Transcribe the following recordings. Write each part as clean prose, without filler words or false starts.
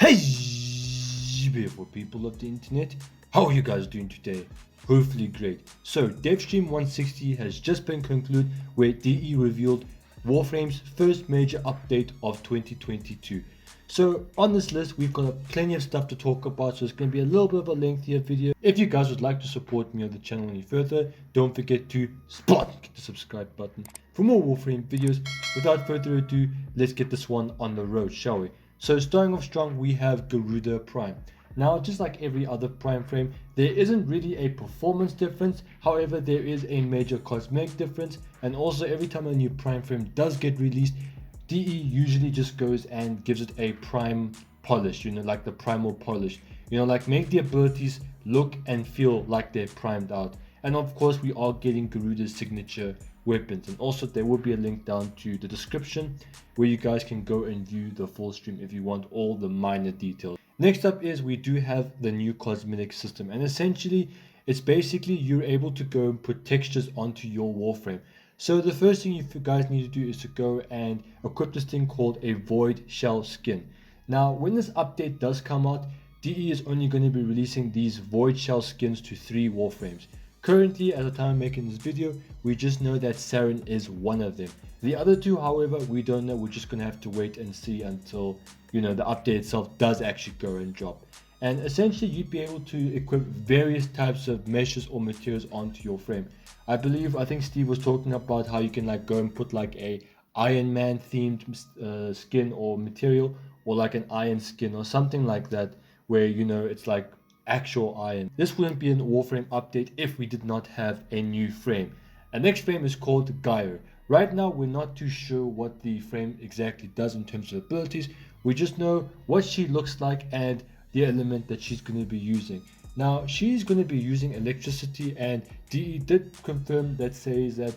Hey, beautiful people of the internet, how are you guys doing today? Hopefully great. So, DevStream 160 has just been concluded where DE revealed Warframe's first major update of 2022. So, on this list, we've got plenty of stuff to talk about, so it's going to be a little bit of a lengthier video. If you guys would like to support me on the channel any further, don't forget to hit the subscribe button for more Warframe videos. Without further ado, let's get this one on the road, shall we? So starting off strong, we have Garuda Prime. Now, just like every other Prime frame, there isn't really a performance difference. However, there is a major cosmetic difference, and also every time a new Prime frame does get released, DE usually just goes and gives it a prime polish, like the primal polish, like make the abilities look and feel like they're primed out. And of course, we are getting Garuda's signature weapons, and also there will be a link down to the description where you guys can go and view the full stream if you want all the minor details. Next up is we do have the new Cosmetic System, and essentially it's basically you're able to go and put textures onto your Warframe. So the first thing you guys need to do is to go and equip this thing called a Void Shell Skin. Now when this update does come out, DE is only going to be releasing these Void Shell Skins to 3 Warframes. Currently, at the time of making this video, we just know that Zariman is one of them. The other 2, however, we don't know. We're just going to have to wait and see until, the update itself does actually go and drop. And essentially, you'd be able to equip various types of meshes or materials onto your frame. I think Steve was talking about how you can go and put a Iron Man themed skin or material, or like an iron skin or something like that, where, it's like actual iron. This wouldn't be an Warframe update if we did not have a new frame. And next frame is called Gaia. Right now we're not too sure what the frame exactly does in terms of abilities. We just know what she looks like and the element that she's going to be using. Now she's going to be using electricity, and DE did confirm that says that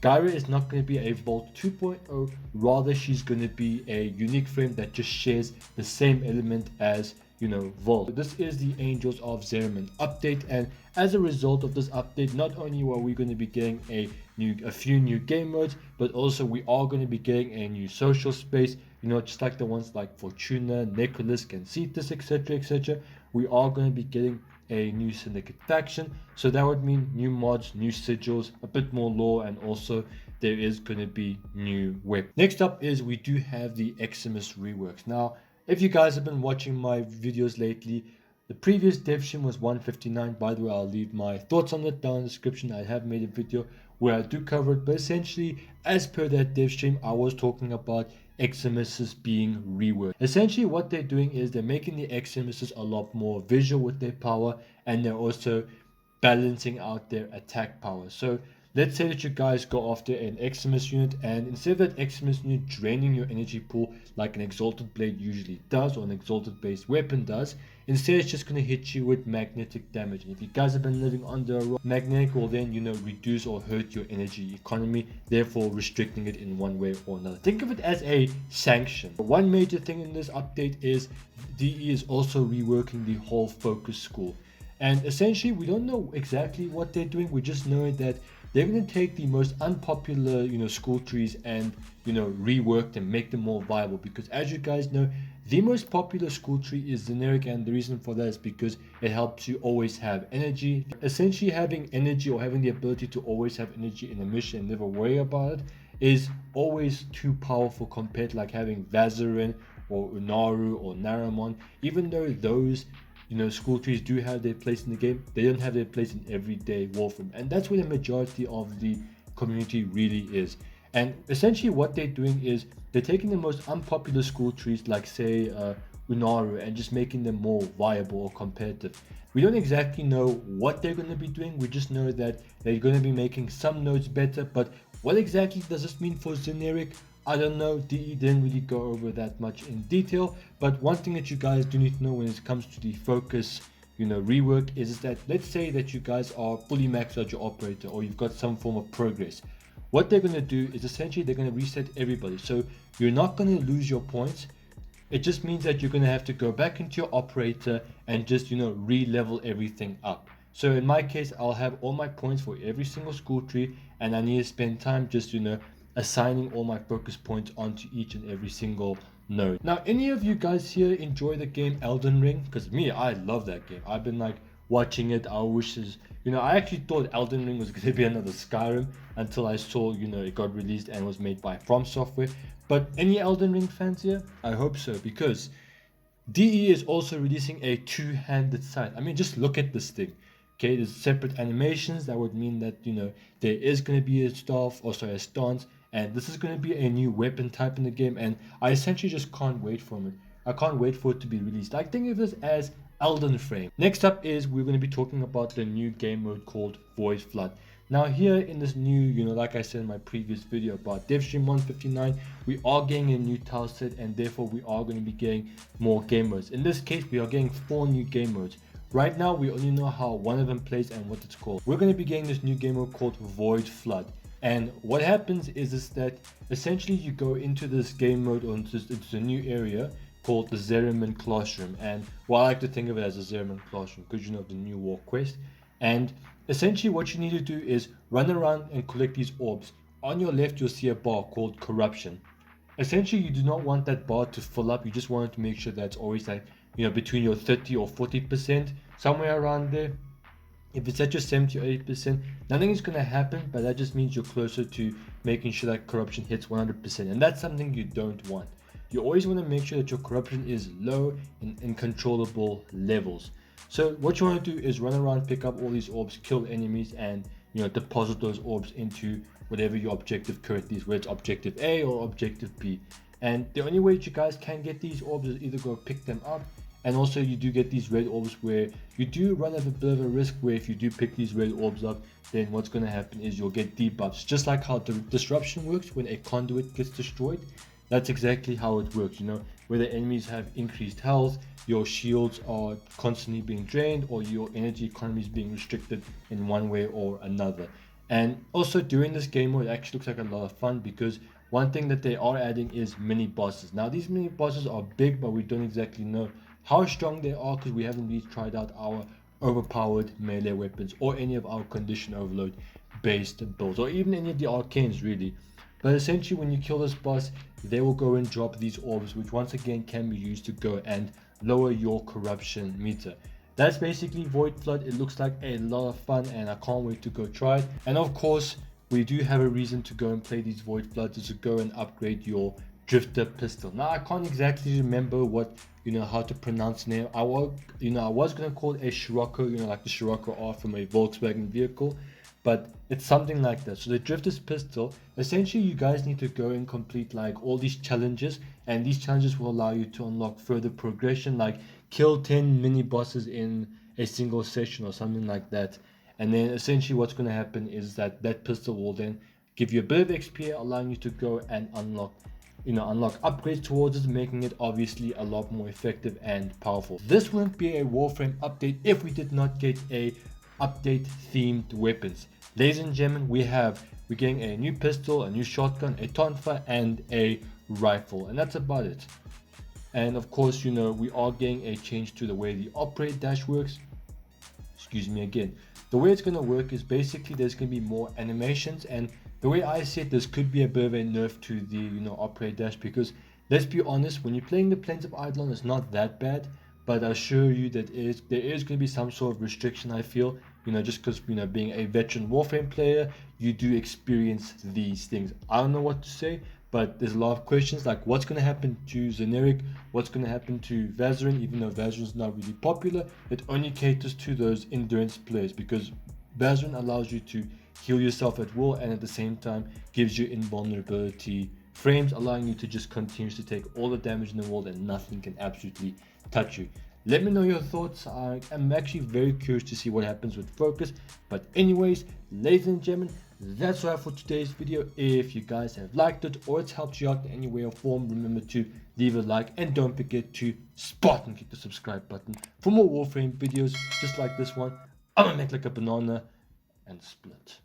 Gaia is not going to be a Vault 2.0, rather she's going to be a unique frame that just shares the same element as Vault. This is the Angels of Zariman update, and as a result of this update, not only are we going to be getting a few new game modes, but also we are going to be getting a new social space, just like the ones like Fortuna, Necrolis, and Cetus, etc. We are going to be getting a new syndicate faction, so that would mean new mods, new sigils, a bit more lore, and also there is going to be new weapons. Next up is we do have the Eximus reworks. Now if you guys have been watching my videos lately, the previous dev stream was 159. By the way, I'll leave my thoughts on that down in the description. I have made a video where I do cover it, but essentially, as per that dev stream, I was talking about Eximuses being reworked. Essentially, what they're doing is they're making the Eximuses a lot more visual with their power, and they're also balancing out their attack power. So let's say that you guys go after an Eximus unit, and instead of that Eximus unit draining your energy pool like an Exalted Blade usually does, or an Exalted based weapon does, instead it's just going to hit you with magnetic damage. And if you guys have been living under a rock, magnetic will then reduce or hurt your energy economy, therefore restricting it in one way or another. Think of it as a sanction. One major thing in this update is DE is also reworking the whole focus school. And essentially, we don't know exactly what they're doing. We just know that they're going to take the most unpopular, school trees and, rework them, make them more viable. Because as you guys know, the most popular school tree is generic, and the reason for that is because it helps you always have energy. Essentially, having energy or having the ability to always have energy in a mission and never worry about it is always too powerful compared to having Vazarin or Unaru or Naramon. Even though those school trees do have their place in the game, they don't have their place in everyday Warframe, and that's where the majority of the community really is. And essentially what they're doing is they're taking the most unpopular school trees, like say Unaru, and just making them more viable or competitive. We don't exactly know what they're going to be doing, we just know that they're going to be making some nodes better, but what exactly does this mean for generic? I don't know. DE didn't really go over that much in detail, but one thing that you guys do need to know when it comes to the focus rework is that let's say that you guys are fully maxed out your operator, or you've got some form of progress. What they're going to do is essentially they're going to reset everybody, so you're not going to lose your points. It just means that you're going to have to go back into your operator and just re-level everything up. So in my case, I'll have all my points for every single school tree, and I need to spend time just assigning all my focus points onto each and every single No. Now, any of you guys here enjoy the game Elden Ring? Because me, I love that game. I've been like watching it. I wishes, I actually thought Elden Ring was going to be another Skyrim until I saw, it got released and was made by From Software. But any Elden Ring fans here? I hope so, because DE is also releasing a two-handed sight. I mean, just look at this thing. Okay, there's separate animations. That would mean that, there is going to be a staff, or sorry, a stance, and this is going to be a new weapon type in the game, and I essentially just can't wait for it. I can't wait for it to be released. I think of this as Elden Frame. Next up is we're going to be talking about the new game mode called Void Flood. Now here in this new, like I said in my previous video about DevStream 159, we are getting a new tile set, and therefore we are going to be getting more game modes. In this case, we are getting 4 new game modes. Right now, we only know how one of them plays and what it's called. We're going to be getting this new game mode called Void Flood. And what happens is that essentially you go into this game mode, or into a new area called the Zariman classroom. And I like to think of it as a Zariman classroom because the new war quest. And essentially what you need to do is run around and collect these orbs. On your left, you'll see a bar called Corruption. Essentially, you do not want that bar to fill up. You just want to make sure that it's always like, between your 30 or 40%, somewhere around there. If it's at your 70 or 80%, nothing is going to happen, but that just means you're closer to making sure that corruption hits 100%. And that's something you don't want. You always want to make sure that your corruption is low in controllable levels. So what you want to do is run around, pick up all these orbs, kill enemies, and deposit those orbs into whatever your objective currently is, whether it's objective A or objective B. And the only way that you guys can get these orbs is either go pick them up, and also you do get these red orbs where you do run a bit of a risk, where if you do pick these red orbs up, then what's going to happen is you'll get debuffs. Just like how the disruption works when a conduit gets destroyed, that's exactly how it works. Where the enemies have increased health, your shields are constantly being drained, or your energy economy is being restricted in one way or another. And also during this game mode, it actually looks like a lot of fun, because one thing that they are adding is mini bosses. Now these mini bosses are big, but we don't exactly know how strong they are because we haven't really tried out our overpowered melee weapons or any of our condition overload based builds, or even any of the arcanes really. But essentially when you kill this boss, they will go and drop these orbs, which once again can be used to go and lower your corruption meter. That's basically Void Flood. It looks like a lot of fun, and I can't wait to go try it. And of course, we do have a reason to go and play these Void Floods, is to go and upgrade your Drifter pistol. Now I can't exactly remember what how to pronounce the name. I was gonna call it a Scirocco, like the Scirocco R from a Volkswagen vehicle, but it's something like that. So the Drifter's pistol, essentially you guys need to go and complete like all these challenges, and these challenges will allow you to unlock further progression, like kill 10 mini bosses in a single session or something like that. And then essentially what's going to happen is that pistol will then give you a bit of XP, allowing you to go and unlock upgrades towards it, making it obviously a lot more effective and powerful. This wouldn't be a Warframe update if we did not get a update themed weapons. Ladies and gentlemen, we're getting a new pistol, a new shotgun, a tonfa, and a rifle, and that's about it. And of course, we are getting a change to the way the operate dash works. Excuse me again. The way it's going to work is basically there's going to be more animations, and the way I see it, this could be a bit of a nerf to the operate dash, because let's be honest, when you're playing the Plains of Eidolon, it's not that bad, but I assure you that there is going to be some sort of restriction, I feel, just because being a veteran Warframe player, you do experience these things. I don't know what to say, but there's a lot of questions like what's going to happen to Generic, what's going to happen to Vazarin. Even though Vazarin's not really popular, it only caters to those endurance players, because Vazarin allows you to heal yourself at will, and at the same time gives you invulnerability frames, allowing you to just continuously take all the damage in the world and nothing can absolutely touch you. Let me know your thoughts. I am actually very curious to see what happens with Focus. But anyways, ladies and gentlemen, that's all for today's video. If you guys have liked it or it's helped you out in any way or form, remember to leave a like, and don't forget to Spartan click the subscribe button for more Warframe videos just like this one. I'm gonna make like a banana and split.